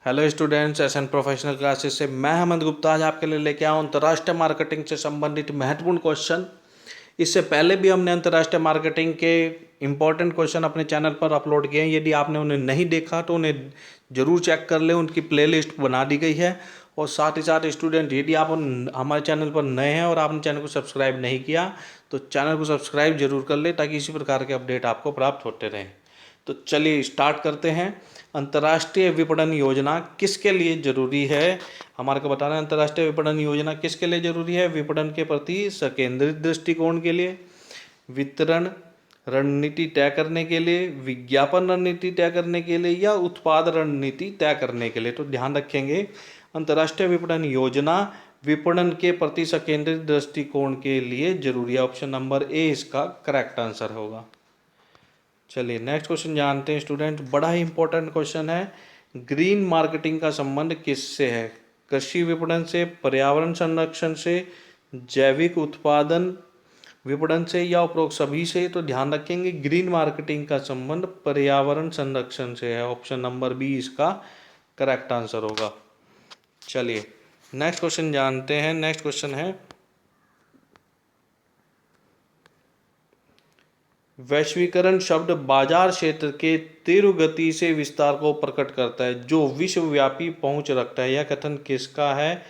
Hello students, SN professional classes से मैं हेमंत गुप्ता आज आपके लिए लेके आया हूँ अंतर्राष्ट्रीय मार्केटिंग से संबंधित महत्वपूर्ण क्वेश्चन। इससे पहले भी हमने अंतर्राष्ट्रीय मार्केटिंग के इम्पोर्टेंट क्वेश्चन अपने चैनल पर अपलोड किए हैं। यदि आपने उन्हें नहीं देखा तो उन्हें ज़रूर चेक कर लें, उनकी प्लेलिस्ट बना दी गई है। और साथ ही साथ स्टूडेंट, यदि आप हमारे चैनल पर नए हैं और आपने चैनल को सब्सक्राइब नहीं किया तो चैनल को सब्सक्राइब जरूर कर लें ताकि इसी प्रकार के अपडेट आपको प्राप्त होते रहें। तो चलिए स्टार्ट करते हैं। अंतर्राष्ट्रीय विपणन योजना किसके लिए जरूरी है? हमारे को बताना है अंतर्राष्ट्रीय विपणन योजना किसके लिए जरूरी है। विपणन के प्रति संकेंद्रित दृष्टिकोण के लिए, वितरण रणनीति तय करने के लिए, विज्ञापन रणनीति तय करने के लिए या उत्पाद रणनीति तय करने के लिए। तो ध्यान रखेंगे, अंतर्राष्ट्रीय विपणन योजना विपणन के प्रति संकेंद्रित दृष्टिकोण के लिए जरूरी है। ऑप्शन नंबर ए इसका करेक्ट आंसर होगा। चलिए नेक्स्ट क्वेश्चन जानते हैं स्टूडेंट, बड़ा ही इंपॉर्टेंट क्वेश्चन है। ग्रीन मार्केटिंग का संबंध किससे है? कृषि विपणन से, पर्यावरण संरक्षण से, जैविक उत्पादन विपणन से या उपरोक्त सभी से? तो ध्यान रखेंगे ग्रीन मार्केटिंग का संबंध पर्यावरण संरक्षण से है। ऑप्शन नंबर बी इसका करेक्ट आंसर होगा। चलिए नेक्स्ट क्वेश्चन जानते हैं। नेक्स्ट क्वेश्चन है, वैश्वीकरण शब्द बाजार क्षेत्र के तीव्र गति से विस्तार को प्रकट करता है जो विश्वव्यापी पहुंच रखता है। यह कथन किसका है?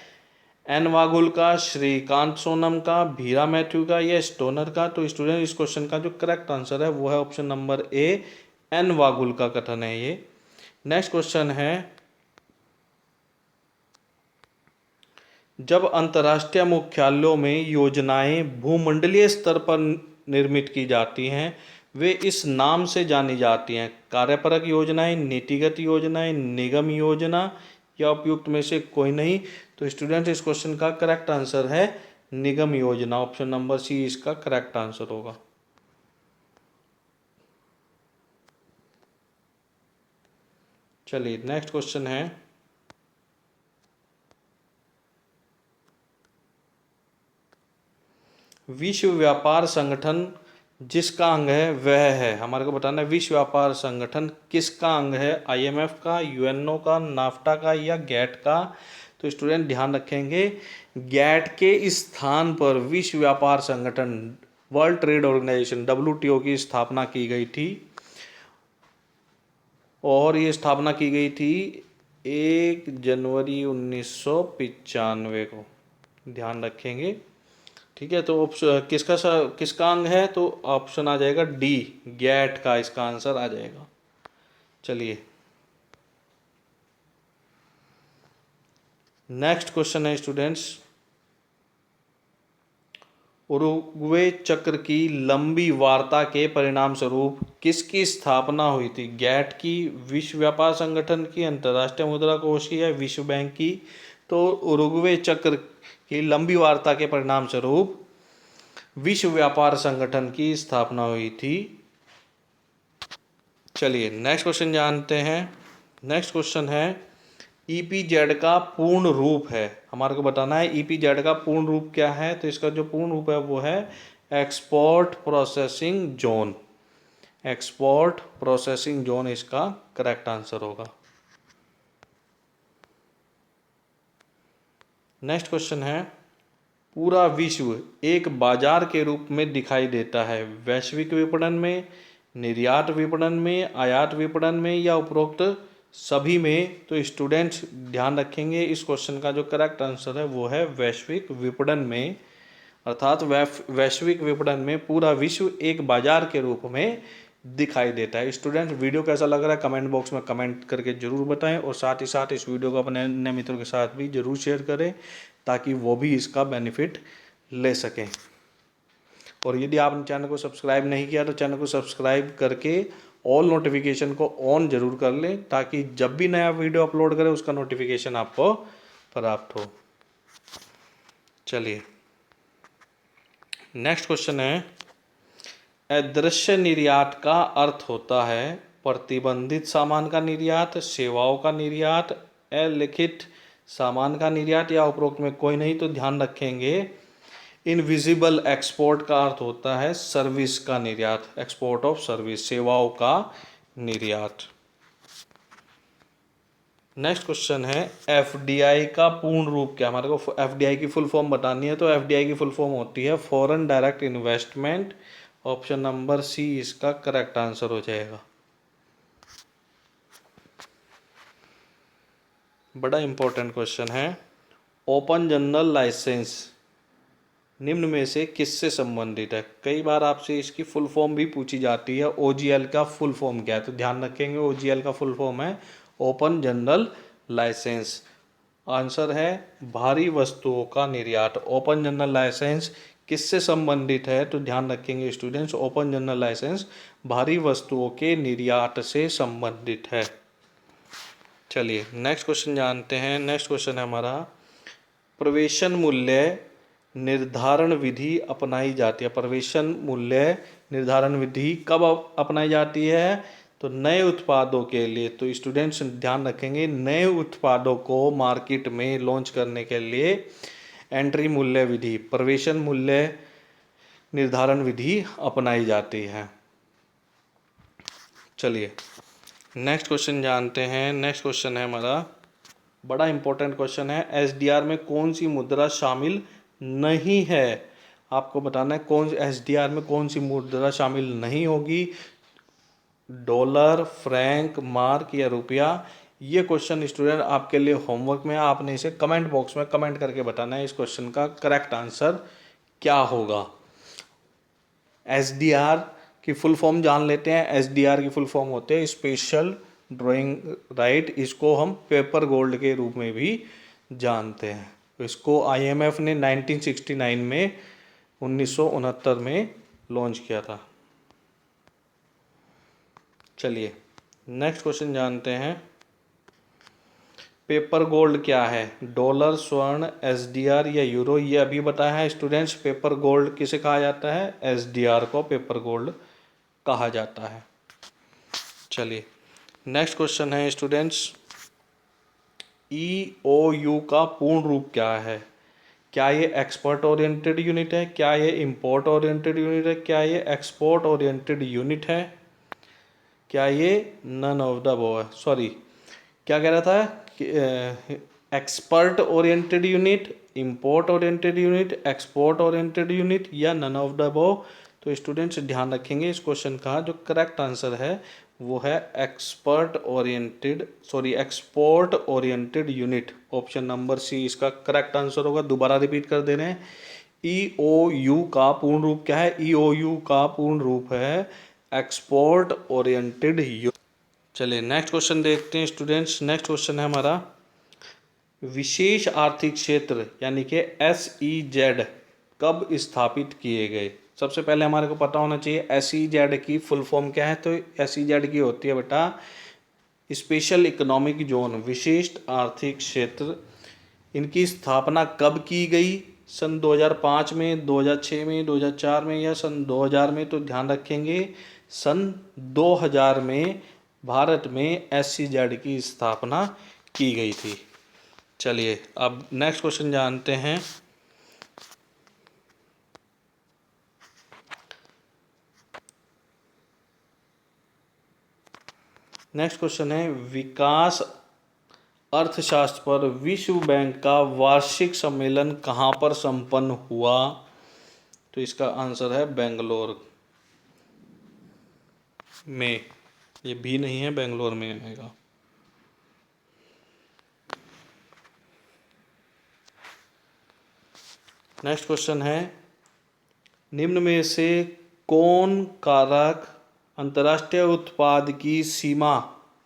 एन वागुल का, श्रीकांत सोनम का, भीरा मैथ्यू का या स्टोनर का? तो स्टूडेंट इस क्वेश्चन का जो करेक्ट आंसर है वो है ऑप्शन नंबर ए, एन वागुल का कथन है ये। नेक्स्ट क्वेश्चन है, जब अंतर्राष्ट्रीय मुख्यालयों में योजनाएं भूमंडलीय स्तर पर निर्मित की जाती हैं वे इस नाम से जानी जाती हैं? कार्यपरक योजनाएं, नीतिगत योजनाएं, निगम योजना या उपयुक्त में से कोई नहीं? तो स्टूडेंट इस क्वेश्चन का करेक्ट आंसर है निगम योजना। ऑप्शन नंबर सी इसका करेक्ट आंसर होगा। चलिए नेक्स्ट क्वेश्चन है, विश्व व्यापार संगठन जिसका अंग है वह है, हमारे को बताना है विश्व व्यापार संगठन किसका अंग है? आईएमएफ का, यूएनओ का, नाफ्टा का या गैट का? तो स्टूडेंट ध्यान रखेंगे, गैट के स्थान पर विश्व व्यापार संगठन वर्ल्ड ट्रेड ऑर्गेनाइजेशन WTO की स्थापना की गई थी और ये स्थापना की गई थी 1 जनवरी 1995 को। ध्यान रखेंगे, ठीक है। तो किसका अंग है? तो ऑप्शन आ जाएगा डी, गैट का इसका आंसर आ जाएगा। चलिए नेक्स्ट क्वेश्चन है स्टूडेंट्स, उरुग्वे चक्र की लंबी वार्ता के परिणाम स्वरूप किसकी स्थापना हुई थी? गैट की, विश्व व्यापार संगठन की, अंतर्राष्ट्रीय मुद्रा कोष की या विश्व बैंक की? तो उरुग्वे चक्र की लंबी वार्ता के परिणाम स्वरूप विश्व व्यापार संगठन की स्थापना हुई थी। चलिए नेक्स्ट क्वेश्चन जानते हैं। नेक्स्ट क्वेश्चन है, ईपीजेड का पूर्ण रूप है, हमारे को बताना है ईपीजेड का पूर्ण रूप क्या है? तो इसका जो पूर्ण रूप है वो है export processing zone. Export processing zone इसका करेक्ट आंसर होगा। नेक्स्ट क्वेश्चन है, पूरा विश्व एक बाजार के रूप में दिखाई देता है वैश्विक विपणन में, निर्यात विपणन में, आयात विपणन में या उपरोक्त सभी में? तो स्टूडेंट्स ध्यान रखेंगे इस क्वेश्चन का जो करेक्ट आंसर है वो है वैश्विक विपणन में। अर्थात वैश्विक विपणन में पूरा विश्व एक बाजार के रूप में दिखाई देता है। स्टूडेंट्स वीडियो कैसा लग रहा है कमेंट बॉक्स में कमेंट करके जरूर बताएं और साथ ही साथ इस वीडियो को अपने अन्य मित्रों के साथ भी जरूर शेयर करें ताकि वो भी इसका बेनिफिट ले सकें। और यदि आपने चैनल को सब्सक्राइब नहीं किया तो चैनल को सब्सक्राइब करके ऑल नोटिफिकेशन को ऑन जरूर कर लें ताकि जब भी नया वीडियो अपलोड करें उसका नोटिफिकेशन आपको प्राप्त हो। चलिए नेक्स्ट क्वेश्चन है, अदृश्य निर्यात का अर्थ होता है प्रतिबंधित सामान का निर्यात, सेवाओं का निर्यात, अलिखित सामान का निर्यात या उपरोक्त में कोई नहीं? तो ध्यान रखेंगे इनविजिबल एक्सपोर्ट का अर्थ होता है सर्विस का निर्यात, एक्सपोर्ट ऑफ सर्विस, सेवाओं का निर्यात। नेक्स्ट क्वेश्चन है एफडीआई का पूर्ण रूप क्या। हमारे को एफडीआई की फुल फॉर्म बतानी है, तो एफडीआई की फुल फॉर्म होती है foreign direct investment. Option number C इसका करेक्ट आंसर हो जाएगा। बड़ा इंपॉर्टेंट क्वेश्चन है। ओपन जनरल लाइसेंस निम्न में से किससे संबंधित है। कई बार आपसे इसकी फुल फॉर्म भी पूछी जाती है। ओजीएल का फुल फॉर्म क्या है, तो ध्यान रखेंगे ओजीएल का फुल फॉर्म है ओपन जनरल लाइसेंस। आंसर है भारी वस्तुओं का निर्यात। ओपन जनरल लाइसेंस किससे संबंधित है, तो ध्यान रखेंगे स्टूडेंट्स, ओपन जनरल लाइसेंस भारी वस्तुओं के निर्यात से संबंधित है। चलिए नेक्स्ट क्वेश्चन जानते हैं। नेक्स्ट क्वेश्चन है हमारा, प्रवेशन मूल्य निर्धारण विधि अपनाई जाती है। प्रवेशन मूल्य निर्धारण विधि कब अपनाई जाती है, तो नए उत्पादों के लिए। तो स्टूडेंट्स ध्यान रखेंगे, नए उत्पादों को मार्केट में लॉन्च करने के लिए एंट्री मूल्य विधि, प्रवेशन मूल्य निर्धारण विधि अपनाई जाती है। चलिए नेक्स्ट क्वेश्चन जानते हैं। नेक्स्ट क्वेश्चन है हमारा, बड़ा इंपॉर्टेंट क्वेश्चन है, एसडीआर में कौन सी मुद्रा शामिल नहीं है। आपको बताना है कौन एसडीआर में कौन सी मुद्रा शामिल नहीं होगी। डॉलर, फ्रैंक, मार्क या रुपया। ये क्वेश्चन स्टूडेंट आपके लिए होमवर्क में, आपने इसे कमेंट बॉक्स में कमेंट करके बताना है इस क्वेश्चन का करेक्ट आंसर क्या होगा। एसडीआर की फुल फॉर्म जान लेते हैं। एसडीआर की फुल फॉर्म होते हैं स्पेशल ड्राइंग राइट। इसको हम पेपर गोल्ड के रूप में भी जानते हैं। इसको आईएमएफ ने 1969 में 1969 में लॉन्च किया था। चलिए नेक्स्ट क्वेश्चन जानते हैं, पेपर गोल्ड क्या है। डॉलर, स्वर्ण, एसडीआर या यूरो। ये अभी बताया है स्टूडेंट्स। पेपर गोल्ड किसे कहा जाता है, एसडीआर को पेपर गोल्ड कहा जाता है। चलिए नेक्स्ट क्वेश्चन है स्टूडेंट्स, ईओयू का पूर्ण रूप क्या है। क्या ये एक्सपोर्ट ओरिएंटेड यूनिट है, क्या ये इंपोर्ट ओरिएंटेड यूनिट है, क्या ये एक्सपोर्ट ओरिएंटेड यूनिट है, क्या ये नन ऑफ द अबव है। सॉरी, क्या कह रहा था, expert oriented unit, import oriented unit, export oriented unit या नन ऑफ द अबव। तो स्टूडेंट्स ध्यान रखेंगे इस क्वेश्चन का जो करेक्ट आंसर है वो है export oriented unit. Option number C इसका करेक्ट आंसर होगा। दोबारा रिपीट कर दे रहे हैं, ईओयू का पूर्ण रूप क्या है। ईओयू का पूर्ण रूप है एक्सपोर्ट ओरिएंटेड यूनिट। चलिए नेक्स्ट क्वेश्चन देखते हैं स्टूडेंट्स। नेक्स्ट क्वेश्चन है हमारा, विशेष आर्थिक क्षेत्र यानी कि SEZ कब स्थापित किए गए। सबसे पहले हमारे को पता होना चाहिए SEZ की फुल फॉर्म क्या है। तो SEZ की होती है बेटा स्पेशल इकोनॉमिक जोन, विशेष आर्थिक क्षेत्र। इनकी स्थापना कब की गई, सन 2005 में, 2006 में, 2004 में या सन 2000 में। तो ध्यान रखेंगे सन 2000 में भारत में SEZ की स्थापना की गई थी। चलिए अब नेक्स्ट क्वेश्चन जानते हैं। नेक्स्ट क्वेश्चन है, विकास अर्थशास्त्र पर विश्व बैंक का वार्षिक सम्मेलन कहाँ पर संपन्न हुआ। तो इसका आंसर है बेंगलोर में। ये भी नहीं है, बेंगलोर में आएगा। नेक्स्ट क्वेश्चन है, निम्न में से कौन कारक अंतर्राष्ट्रीय उत्पाद की सीमा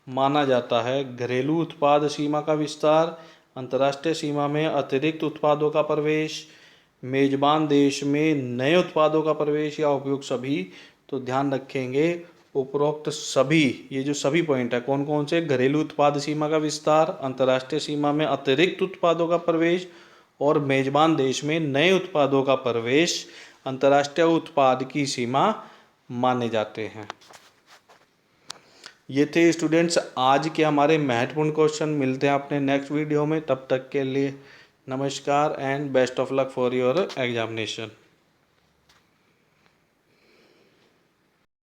माना जाता है। घरेलू उत्पाद सीमा का विस्तार, अंतर्राष्ट्रीय सीमा में अतिरिक्त उत्पादों का प्रवेश, मेजबान देश में नए उत्पादों का प्रवेश या उपयुक्त सभी। तो ध्यान रखेंगे उपरोक्त सभी, ये जो सभी पॉइंट है कौन कौन से, घरेलू उत्पाद सीमा का विस्तार, अंतर्राष्ट्रीय सीमा में अतिरिक्त उत्पादों का प्रवेश और मेजबान देश में नए उत्पादों का प्रवेश अंतर्राष्ट्रीय उत्पाद की सीमा माने जाते हैं। ये थे स्टूडेंट्स आज के हमारे महत्वपूर्ण क्वेश्चन। मिलते हैं अपने नेक्स्ट वीडियो में, तब तक के लिए नमस्कार and best of luck for your examination.